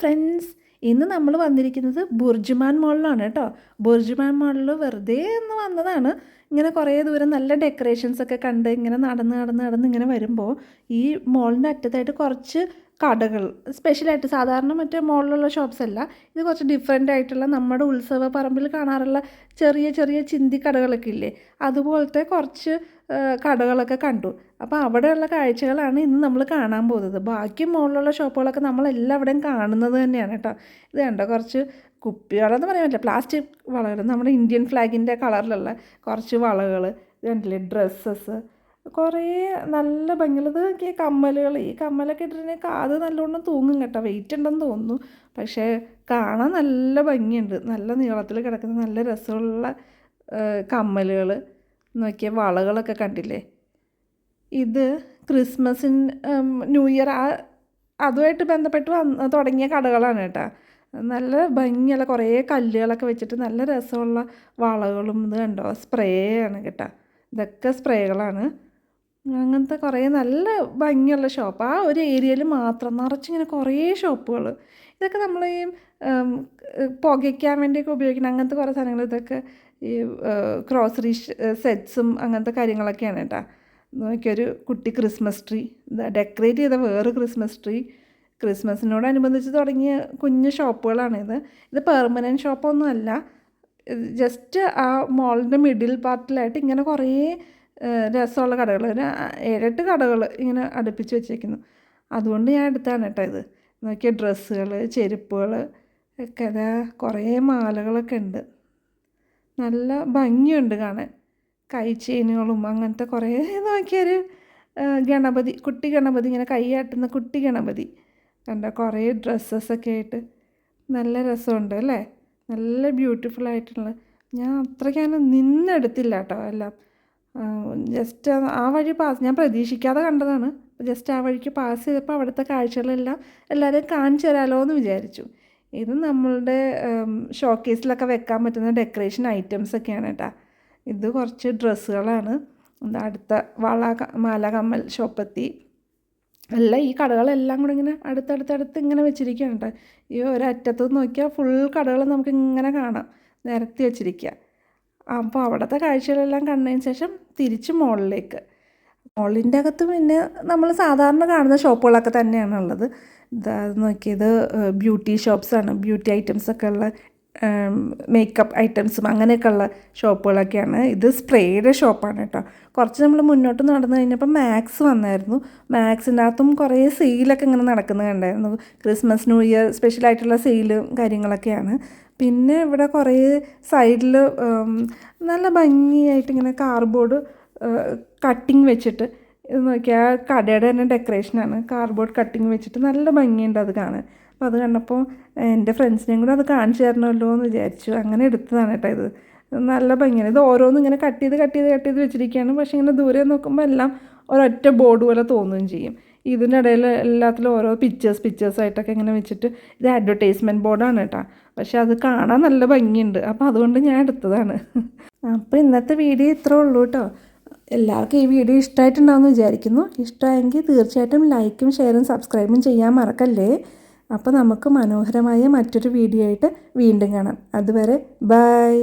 Friends, ഇന്ന് നമ്മൾ വന്നിരിക്കുന്നത് ബുർജുമാൻ മോളിലാണ് കേട്ടോ. ബുർജുമാൻ മോളിൽ വെറുതെ ഒന്ന് വന്നതാണ്. ഇങ്ങനെ കുറേ ദൂരം നല്ല ഡെക്കറേഷൻസ് ഒക്കെ കണ്ട് ഇങ്ങനെ നടന്ന് ഇങ്ങനെ വരുമ്പോൾ ഈ മോളിൻ്റെ അറ്റത്തായിട്ട് കുറച്ച് കടകൾ, സ്പെഷ്യലായിട്ട് സാധാരണ മറ്റേ മോളിലുള്ള ഷോപ്സ് അല്ല, ഇത് കുറച്ച് ഡിഫറെൻ്റ് ആയിട്ടുള്ള നമ്മുടെ ഉത്സവ പറമ്പിൽ കാണാറുള്ള ചെറിയ ചെറിയ ചിന്തി കടകളൊക്കെ ഇല്ലേ, അതുപോലത്തെ കുറച്ച് കടകളൊക്കെ കണ്ടു. അപ്പോൾ അവിടെയുള്ള കാഴ്ചകളാണ് ഇന്ന് നമ്മൾ കാണാൻ പോകുന്നത്. ബാക്കി മുകളിലുള്ള ഷോപ്പുകളൊക്കെ നമ്മളെല്ലാവിടെയും കാണുന്നത് തന്നെയാണ് കേട്ടോ. ഇത് കണ്ടോ, കുറച്ച് കുപ്പികളെന്ന് പറയാൻ പറ്റില്ല, പ്ലാസ്റ്റിക് വളകൾ, നമ്മുടെ ഇന്ത്യൻ ഫ്ലാഗിൻ്റെ കളറിലുള്ള കുറച്ച് വളകൾ, ഇത് കണ്ടില്ലേ, ഡ്രസ്സസ്, കുറേ നല്ല ഭംഗിയുള്ളത്. ഈ കമ്മലുകൾ, ഈ കമ്മലൊക്കെ ഇട്ടിട്ടുണ്ടെങ്കിൽ കാത് നല്ലോണം തൂങ്ങും കേട്ടോ, വെയിറ്റ് ഉണ്ടെന്ന് തോന്നുന്നു. പക്ഷേ കാണാൻ നല്ല ഭംഗിയുണ്ട്, നല്ല നീളത്തിൽ കിടക്കുന്ന നല്ല രസമുള്ള കമ്മലുകൾ. നോക്കിയ വളകളൊക്കെ കണ്ടില്ലേ. ഇത് ക്രിസ്മസിന്, ന്യൂ ഇയർ അതുമായിട്ട് ബന്ധപ്പെട്ട് തുടങ്ങിയ കടകളാണ് കേട്ടോ. നല്ല ഭംഗിയുള്ള കുറേ കല്ലുകളൊക്കെ വെച്ചിട്ട് നല്ല രസമുള്ള വളകളും. ഇത് കണ്ടോ, സ്പ്രേ ആണ് കേട്ടോ, ഇതൊക്കെ സ്പ്രേകളാണ്. അങ്ങനത്തെ കുറേ നല്ല ഭംഗിയുള്ള ഷോപ്പ്. ആ ഒരു ഏരിയയിൽ മാത്രം നിറച്ചിങ്ങനെ കുറേ ഷോപ്പുകൾ. ഇതൊക്കെ നമ്മൾ ഈ പുകയ്ക്കാൻ വേണ്ടിയൊക്കെ ഉപയോഗിക്കുന്ന അങ്ങനത്തെ കുറേ സാധനങ്ങൾ. ഇതൊക്കെ ഈ ഗ്രോസറി സെറ്റ്സും അങ്ങനത്തെ കാര്യങ്ങളൊക്കെയാണ് കേട്ടോ. നോക്കിയൊരു കുട്ടി ക്രിസ്മസ് ട്രീ, ഡെക്കറേറ്റ് ചെയ്ത വേറെ ക്രിസ്മസ് ട്രീ. ക്രിസ്മസിനോടനുബന്ധിച്ച് തുടങ്ങിയ കുഞ്ഞു ഷോപ്പുകളാണിത്. ഇത് പെർമനൻറ്റ് ഷോപ്പൊന്നും അല്ല, ജസ്റ്റ് ആ മോളിൻ്റെ മിഡിൽ പാർട്ടിലായിട്ട് ഇങ്ങനെ കുറേ രസമുള്ള കടകൾ, ഒരു 7-8 കടകൾ ഇങ്ങനെ അടുപ്പിച്ച് വെച്ചേക്കുന്നു. അതുകൊണ്ട് ഞാൻ എടുത്താണ് കേട്ടോ ഇത്. നോക്കിയ ഡ്രസ്സുകൾ, ചെരുപ്പുകൾ ഒക്കെ, അതാ കുറേ മാലകളൊക്കെ ഉണ്ട്, നല്ല ഭംഗിയുണ്ട് കാണാൻ. കൈ ചെയിനുകളും അങ്ങനത്തെ കുറേ. നോക്കിയൊരു ഗണപതി, കുട്ടി ഗണപതി, ഇങ്ങനെ കൈയാട്ടുന്ന കുട്ടി ഗണപതി കണ്ടോ. കുറേ ഡ്രസ്സസൊക്കെ ആയിട്ട് നല്ല രസമുണ്ട് അല്ലേ, നല്ല ബ്യൂട്ടിഫുൾ ആയിട്ടുള്ള. ഞാൻ അത്രയ്ക്കാണ് നിന്നെടുത്തില്ല കേട്ടോ എല്ലാം. ജസ്റ്റ് ആ വഴി ഞാൻ പ്രതീക്ഷിക്കാതെ കണ്ടതാണ്. ജസ്റ്റ് ആ വഴിക്ക് പാസ് ചെയ്തപ്പോൾ അവിടുത്തെ കാഴ്ചകളെല്ലാം എല്ലാവരെയും കാണിച്ചു തരാമല്ലോ എന്ന് വിചാരിച്ചു. ഇത് നമ്മളുടെ ഷോക്കേസിലൊക്കെ വെക്കാൻ പറ്റുന്ന ഡെക്കറേഷൻ ഐറ്റംസൊക്കെയാണ് കേട്ടോ. ഇത് കുറച്ച് ഡ്രസ്സുകളാണ്. അടുത്ത വള, മാല, കമ്മൽ ഷോപ്പെത്തി. എല്ലാം ഈ കടകളെല്ലാം കൂടെ ഇങ്ങനെ അടുത്തടുത്തടുത്ത് ഇങ്ങനെ വെച്ചിരിക്കുകയാണ് കേട്ടോ. ഈ ഒരറ്റത്ത് നോക്കിയാൽ ഫുൾ കടകൾ നമുക്ക് ഇങ്ങനെ കാണാം, നിരത്തി വെച്ചിരിക്കുക. അപ്പോൾ അവിടുത്തെ കാഴ്ചകളെല്ലാം കണ്ടതിന് ശേഷം തിരിച്ച് മോളിലേക്ക്. മോളിൻ്റെ അകത്ത് പിന്നെ നമ്മൾ സാധാരണ കാണുന്ന ഷോപ്പുകളൊക്കെ തന്നെയാണുള്ളത്. അത് നോക്കിയത് ബ്യൂട്ടി ഷോപ്സാണ്, ബ്യൂട്ടി ഐറ്റംസൊക്കെ ഉള്ള, മേക്കപ്പ് ഐറ്റംസും അങ്ങനെയൊക്കെ ഉള്ള ഷോപ്പുകളൊക്കെയാണ്. ഇത് സ്പ്രേയുടെ ഷോപ്പാണ് കേട്ടോ. കുറച്ച് നമ്മൾ മുന്നോട്ട് നടന്നു കഴിഞ്ഞപ്പോൾ മാക്സ് വന്നായിരുന്നു. മാക്സിൻ്റെ അകത്തും കുറേ സെയിലൊക്കെ ഇങ്ങനെ നടക്കുന്നത് കണ്ടായിരുന്നു. ക്രിസ്മസ്, ന്യൂ ഇയർ സ്പെഷ്യലായിട്ടുള്ള സെയിലും കാര്യങ്ങളൊക്കെയാണ്. പിന്നെ ഇവിടെ കുറേ സൈഡിൽ നല്ല ഭംഗിയായിട്ട് ഇങ്ങനെ കാർഡ്ബോർഡ് കട്ടിങ് വെച്ചിട്ട്, ഇത് നോക്കിയാൽ കടയുടെ തന്നെ ഡെക്കറേഷനാണ്. കാർഡ്ബോർഡ് കട്ടിങ് വെച്ചിട്ട് നല്ല ഭംഗിയുണ്ട് അത് കാണാൻ. അപ്പോൾ അത് കണ്ടപ്പോൾ എൻ്റെ ഫ്രണ്ട്സിനെയും കൂടെ അത് കാണിച്ചു തരണമല്ലോ എന്ന് വിചാരിച്ചു. അങ്ങനെ എടുത്തതാണ് കേട്ടോ ഇത്. നല്ല ഭംഗിയാണ്. ഇത് ഓരോന്നും ഇങ്ങനെ കട്ട് ചെയ്ത് വെച്ചിരിക്കുകയാണ്. പക്ഷേ ഇങ്ങനെ ദൂരെ നോക്കുമ്പോൾ എല്ലാം ഒരൊറ്റ ബോർഡ് പോലെ തോന്നുകയും ചെയ്യും. ഇതിൻ്റെ ഇടയിൽ എല്ലാത്തിലും ഓരോ പിക്ചേഴ്സായിട്ടൊക്കെ ഇങ്ങനെ വെച്ചിട്ട്, ഇത് അഡ്വർടൈസ്മെൻറ്റ് ബോർഡാണ് കേട്ടോ. പക്ഷേ അത് കാണാൻ നല്ല ഭംഗിയുണ്ട്. അപ്പോൾ അതുകൊണ്ട് ഞാൻ എടുത്തതാണ്. അപ്പോൾ ഇന്നത്തെ വീഡിയോ ഇത്രേ ഉള്ളൂ കേട്ടോ. എല്ലാവർക്കും ഈ വീഡിയോ ഇഷ്ടമായിട്ടുണ്ടാവുമെന്ന് വിചാരിക്കുന്നു. ഇഷ്ടമായെങ്കിൽ തീർച്ചയായിട്ടും ലൈക്കും ഷെയറും സബ്സ്ക്രൈബും ചെയ്യാൻ മറക്കല്ലേ. അപ്പോൾ നമുക്ക് മനോഹരമായ മറ്റൊരു വീഡിയോ ആയിട്ട് വീണ്ടും കാണാം. അതുവരെ ബൈ.